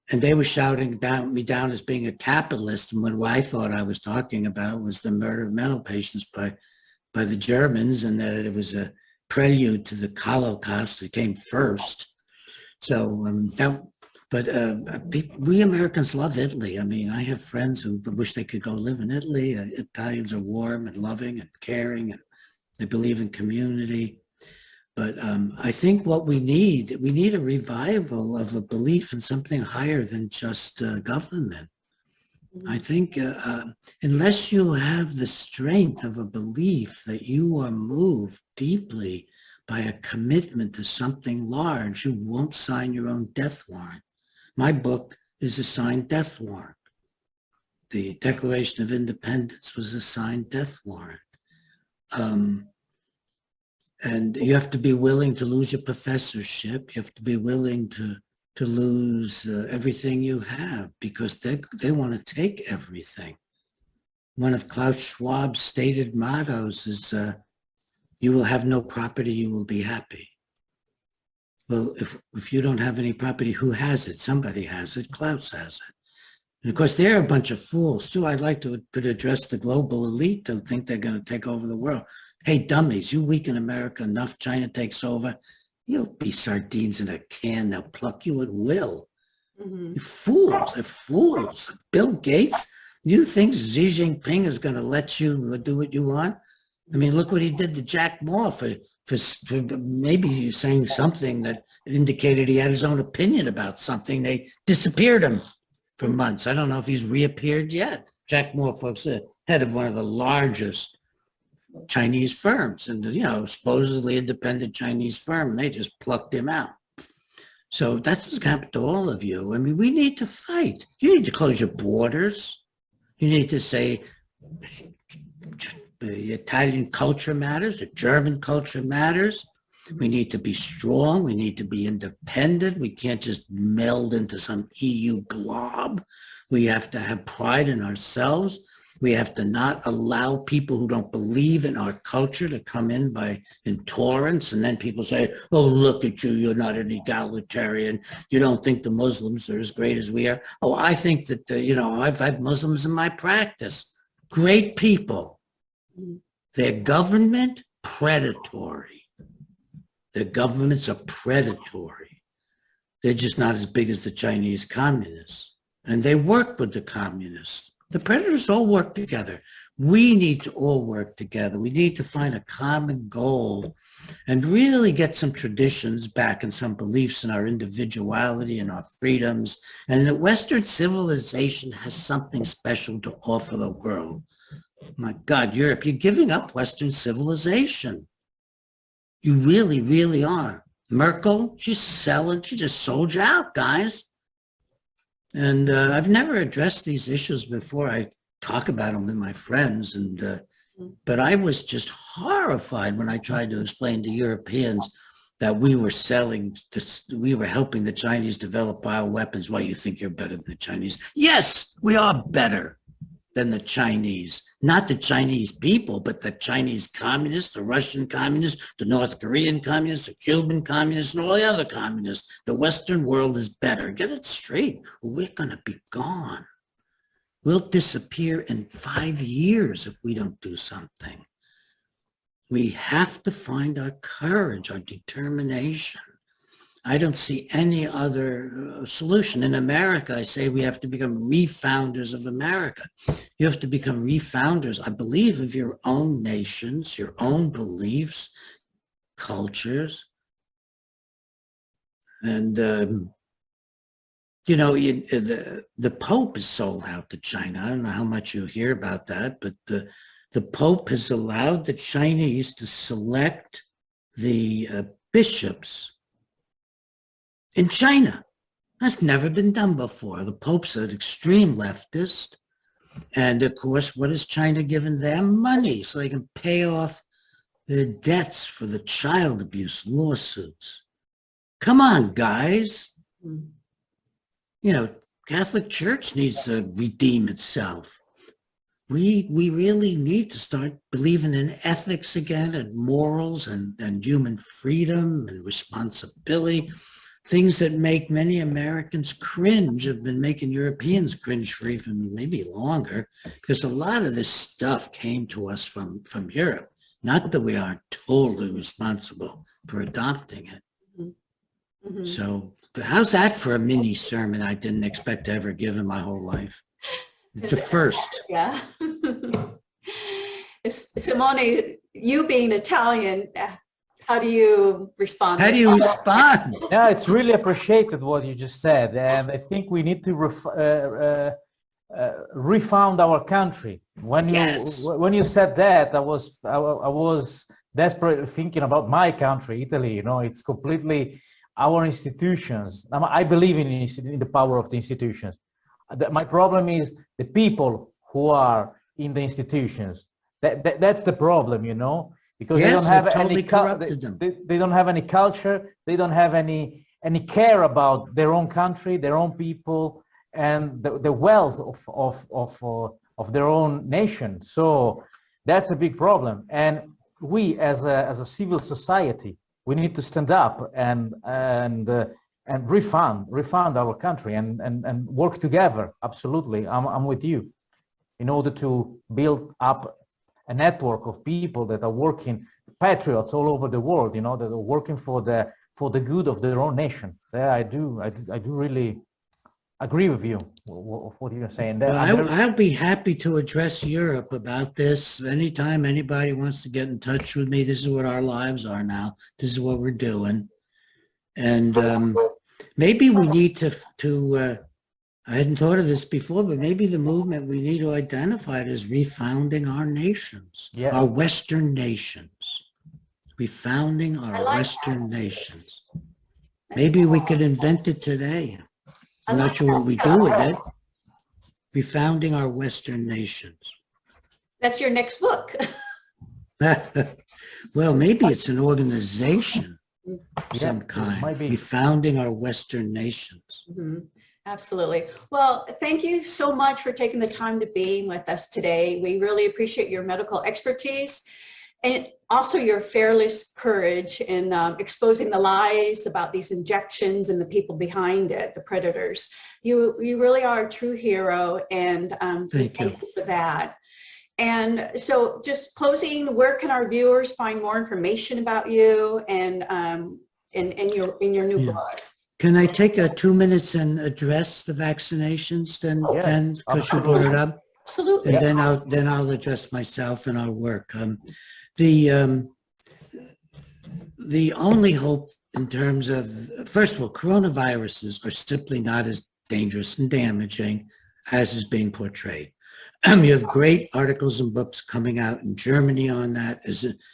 they were shouting me down as being a capitalist, and what I thought I was talking about was the murder of mental patients by the Germans, and that it was a prelude to the Holocaust that came first. So we Americans love Italy. I mean, I have friends who wish they could go live in Italy. Italians are warm and loving and caring, and they believe in community. But I think what we need a revival of a belief in something higher than just government. I think unless you have the strength of a belief that you are moved deeply by a commitment to something large, you won't sign your own death warrant. My book is a signed death warrant. The Declaration of Independence was a signed death warrant. And you have to be willing to lose your professorship. You have to be willing to lose everything you have, because they want to take everything. One of Klaus Schwab's stated mottos is, you will have no property, you will be happy. Well, if you don't have any property, who has it? Somebody has it. Klaus has it. And of course, they're a bunch of fools too. I'd like to address the global elite who think they're going to take over the world. Hey, dummies, you weaken America enough, China takes over, you'll be sardines in a can. They'll pluck you at will. Mm-hmm. You fools, they're fools. Bill Gates, you think Xi Jinping is going to let you do what you want? I mean, look what he did to Jack Ma for maybe saying something that indicated he had his own opinion about something. They disappeared him for months. I don't know if he's reappeared yet. Jack Ma, folks, the head of one of the largest Chinese firms, and supposedly independent Chinese firm, and they just plucked him out. So that's what's happened to all of you. I mean, we need to fight. You need to close your borders. You need to say the Italian culture matters, the German culture matters. We need to be strong. We need to be independent. We can't just meld into some EU glob. We have to have pride in ourselves. We have to not allow people who don't believe in our culture to come in by intolerance. And then people say, oh, look at you, you're not an egalitarian. You don't think the Muslims are as great as we are. Oh, I think that, I've had Muslims in my practice. Great people. Their government, predatory. Their governments are predatory. They're just not as big as the Chinese communists. And they work with the communists. The predators all work together. We need to all work together. We need to find a common goal and really get some traditions back and some beliefs in our individuality and our freedoms. And that Western civilization has something special to offer the world. My God, Europe, you're giving up Western civilization. You really, really are. Merkel, she's selling, she just sold you out, guys. And I've never addressed these issues before. I talk about them with my friends, but I was just horrified when I tried to explain to Europeans that we were we were helping the Chinese develop bioweapons. Why, you think you're better than the Chinese? Yes, we are better than the Chinese. Not the Chinese people, but the Chinese communists, the Russian communists, the North Korean communists, the Cuban communists, and all the other communists. The Western world is better. Get it straight. We're going to be gone. We'll disappear in 5 years if we don't do something. We have to find our courage, our determination. I don't see any other solution. In America, I say we have to become refounders of America. You have to become refounders, I believe, of your own nations, your own beliefs, cultures. And, you know, the Pope is sold out to China. I don't know how much you hear about that, but the Pope has allowed the Chinese to select the bishops in China. That's never been done before. The Pope's an extreme leftist. And of course, what has China given them? Money, so they can pay off their debts for the child abuse lawsuits. Come on, guys. You know, Catholic Church needs to redeem itself. We really need to start believing in ethics again, and morals, and human freedom and responsibility. Things that make many Americans cringe have been making Europeans cringe for even maybe longer, because a lot of this stuff came to us from Europe. Not that we aren't totally responsible for adopting it. Mm-hmm. So, but how's that for a mini sermon I didn't expect to ever give in my whole life? It's a first. Yeah. Simone, you being Italian, how do you respond? How do you respond? Yeah, it's really appreciated what you just said, and I think we need to refound our country. When you said that, I was desperately thinking about my country, Italy. You know, it's completely our institutions. I believe in the power of the institutions. My problem is the people who are in the institutions. That's the problem, you know. Because they don't have they don't have any culture, they don't have any care about their own country, their own people, and the wealth of their own nation. So that's a big problem. And we, as a civil society, we need to stand up and refund our country and work together. Absolutely, I'm with you, in order to build up a network of people that are working, patriots all over the world, you know, that are working for the good of their own nation. Yeah, I do really agree with you, what you're saying. Well, I'll be happy to address Europe about this. Anytime anybody wants to get in touch with me, this is what our lives are now. This is what we're doing. And maybe we need to I hadn't thought of this before, but maybe the movement we need to identify it as refounding our nations, our Western nations, refounding our Western nations. Maybe we could invent it today. I'm not sure what we do with it. Refounding our Western nations. That's your next book. Well, maybe it's an organization of some kind. Refounding our Western nations. Mm-hmm. Absolutely. Well, thank you so much for taking the time to be with us today. We really appreciate your medical expertise and also your fearless courage in exposing the lies about these injections and the people behind it, the predators. You really are a true hero, and thank you for that. And so just closing, where can our viewers find more information about you and in your new book? Can I take 2 minutes and address the vaccinations then, because you brought it up? Absolutely. And then I'll address myself and our work. The only hope in terms of, first of all, coronaviruses are simply not as dangerous and damaging as is being portrayed. You have great articles and books coming out in Germany on that,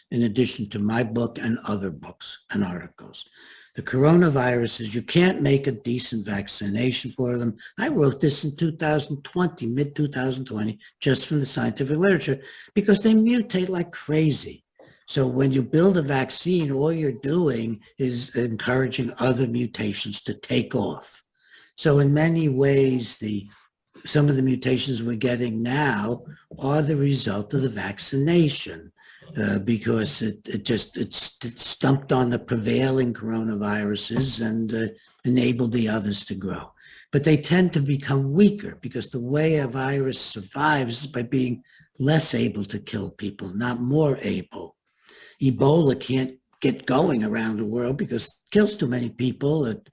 in addition to my book and other books and articles. The coronaviruses, you can't make a decent vaccination for them. I wrote this in 2020, mid-2020, just from the scientific literature, because they mutate like crazy. So when you build a vaccine, all you're doing is encouraging other mutations to take off. So in many ways, some of the mutations we're getting now are the result of the vaccination. Because it stumped on the prevailing coronaviruses and enabled the others to grow. But they tend to become weaker, because the way a virus survives is by being less able to kill people, not more able. Ebola can't get going around the world because it kills too many people. It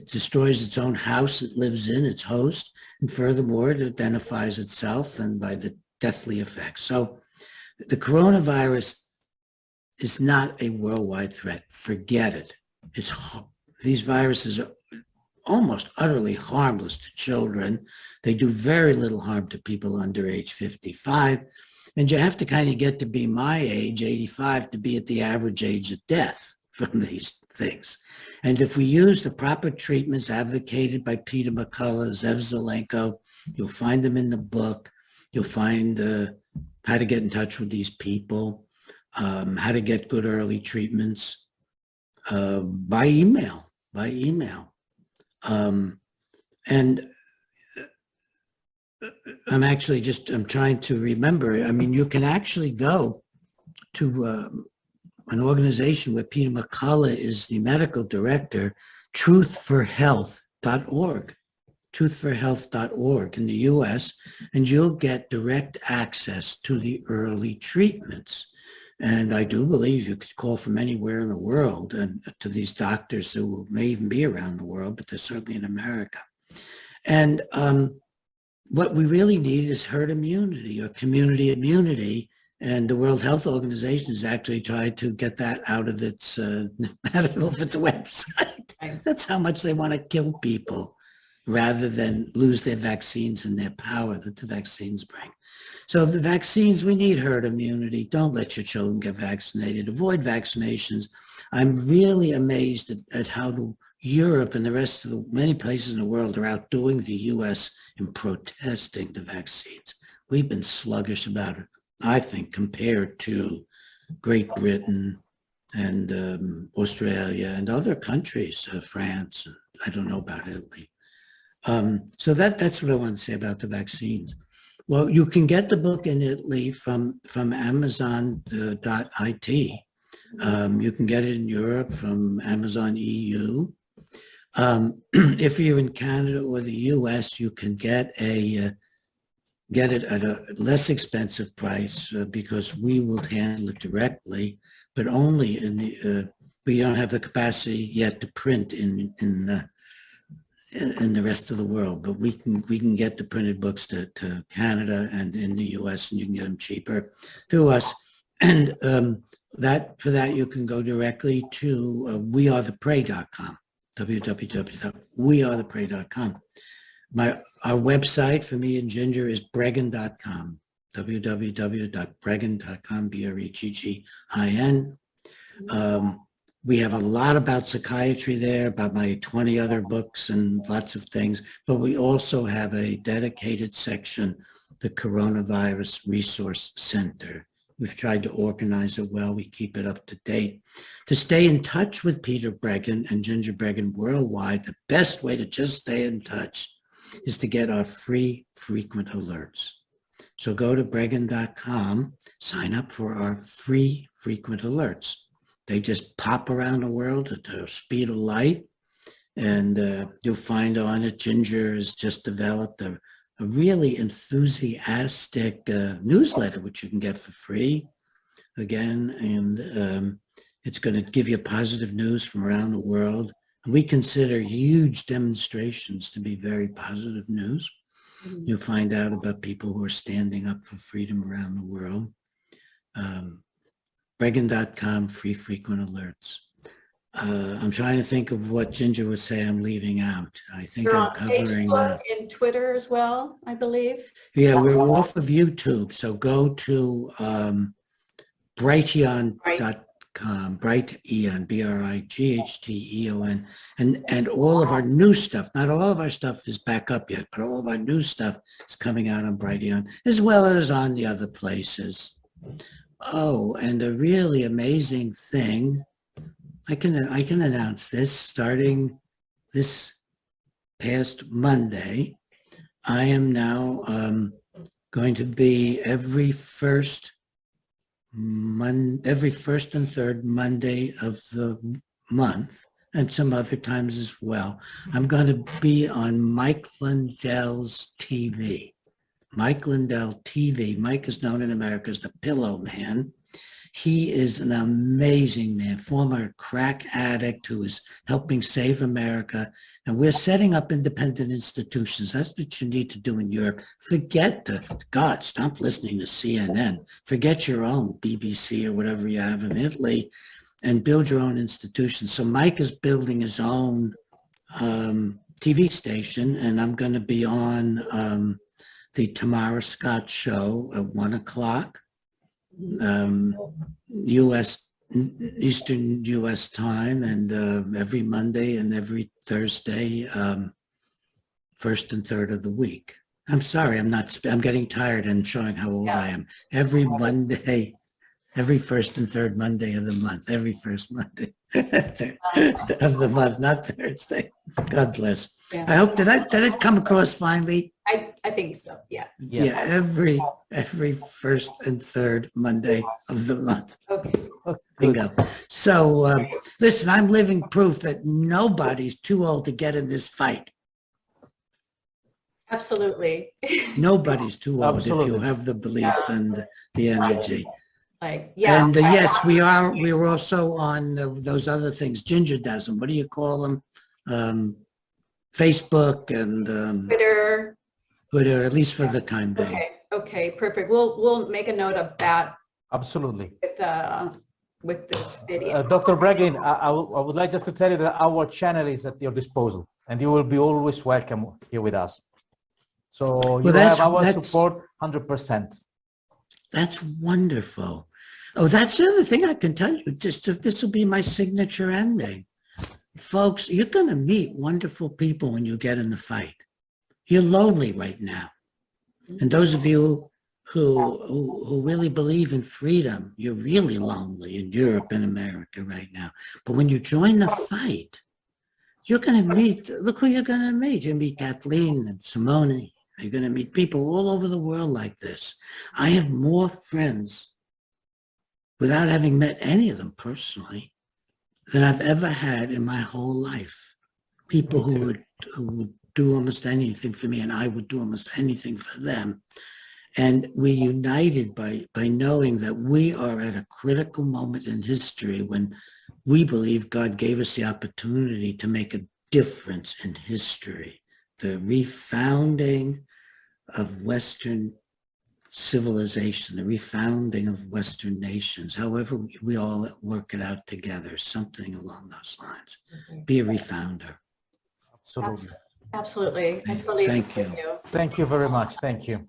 destroys its own house it lives in, its host, and furthermore, it identifies itself and by the deathly effects. So the coronavirus is not a worldwide threat. Forget it. These viruses are almost utterly harmless to children. They do very little harm to people under age 55. And you have to kind of get to be my age, 85, to be at the average age of death from these things. And if we use the proper treatments advocated by Peter McCullough, Zev Zelenko, you'll find them in the book. You'll find how to get in touch with these people, how to get good early treatments by email. And I'm trying to remember. I mean, you can actually go to an organization where Peter McCullough is the medical director, truthforhealth.org, truthforhealth.org in the US, and you'll get direct access to the early treatments. And I do believe you could call from anywhere in the world and to these doctors who may even be around the world, but they're certainly in America. And what we really need is herd immunity or community immunity. And the World Health Organization has actually tried to get that out of its, I don't know if it's a website. That's how much they want to kill people rather than lose their vaccines and their power that the vaccines bring. So the vaccines, we need herd immunity. Don't let your children get vaccinated. Avoid vaccinations. I'm really amazed at how Europe and the rest of the many places in the world are outdoing the US in protesting the vaccines. We've been sluggish about it, I think, compared to Great Britain and Australia and other countries, France, I don't know about Italy. So that's what I want to say about the vaccines. Well, you can get the book in Italy from Amazon.it. You can get it in Europe from Amazon EU. If you're in Canada or the US, you can get it at a less expensive price because we will handle it directly, but only we don't have the capacity yet to print in the rest of the world, but we can get the printed books to Canada and in the US, and you can get them cheaper through us. And for that you can go directly to wearetheprey.com, www.wearetheprey.com. Our website for me and Ginger is breggin.com, www.breggin.com, BREGGIN. We have a lot about psychiatry there, about my 20 other books and lots of things, but we also have a dedicated section, the Coronavirus Resource Center. We've tried to organize it well. We keep it up to date. To stay in touch with Peter Breggin and Ginger Breggin worldwide, the best way to just stay in touch is to get our free frequent alerts. So go to breggin.com, sign up for our free frequent alerts. They just pop around the world at the speed of light, and you'll find on it Ginger has just developed a really enthusiastic newsletter, which you can get for free, again, and it's going to give you positive news from around the world. And we consider huge demonstrations to be very positive news. Mm-hmm. You'll find out about people who are standing up for freedom around the world. Breggin.com, free frequent alerts. I'm trying to think of what Ginger would say I'm leaving out. I think You're I'm covering Facebook and Twitter as well, I believe. Yeah, we're off of YouTube. So go to Brighteon.com, Brighteon, BRIGHTEON, and all of our new stuff. Not all of our stuff is back up yet, but all of our new stuff is coming out on Brighteon, as well as on the other places. Oh, and a really amazing thing, I can announce this, starting this past Monday, I am now going to be every first and third Monday of the month, and some other times as well. I'm going to be on Mike Lindell's TV. Mike Lindell TV. Mike is known in America as the Pillow Man. He is an amazing man, former crack addict who is helping save America. And we're setting up independent institutions. That's what you need to do in Europe. God, stop listening to CNN. Forget your own BBC or whatever you have in Italy and build your own institutions. So Mike is building his own TV station, and I'm going to be on the Tamara Scott show at 1 o'clock. Eastern U.S. time, and every Monday and every Thursday, first and third of the week. I'm sorry, I'm getting tired and showing how old I am. Every Monday, every first and third Monday of the month, every first Monday of the month, not Thursday. God bless. Yeah. I hope, did it come across finally? I think so, yeah. Yeah, every first and third Monday of the month. Okay. Bingo. So listen, I'm living proof that nobody's too old to get in this fight. Absolutely. Nobody's too old Absolutely. if you have the belief and the energy. Like, yeah. And yes, we are also on those other things, Gingerdaism. What do you call them? Facebook and Twitter, at least for the time being. Okay, perfect. We'll make a note of that Absolutely. with this video. Dr. Breggin, I would like just to tell you that our channel is at your disposal, and you will be always welcome here with us. So you have our support 100%. That's wonderful. Oh, that's the other thing I can tell you. This will be my signature ending. Folks, you're going to meet wonderful people when you get in the fight. You're lonely right now. And those of you who really believe in freedom, you're really lonely in Europe and America right now. But when you join the fight, you're going to meet, look who you're going to meet. You'll meet Kathleen and Simone. You're going to meet people all over the world like this. I have more friends, without having met any of them personally, than I've ever had in my whole life. People who would do almost anything for me, and I would do almost anything for them. And we united by knowing that we are at a critical moment in history when we believe God gave us the opportunity to make a difference in history. The refounding of Western civilization, the refounding of Western nations, however we all work it out together, something along those lines. Be a refounder. Absolutely. Absolutely. I fully Thank agree with you. you. Thank you very much. Thank you.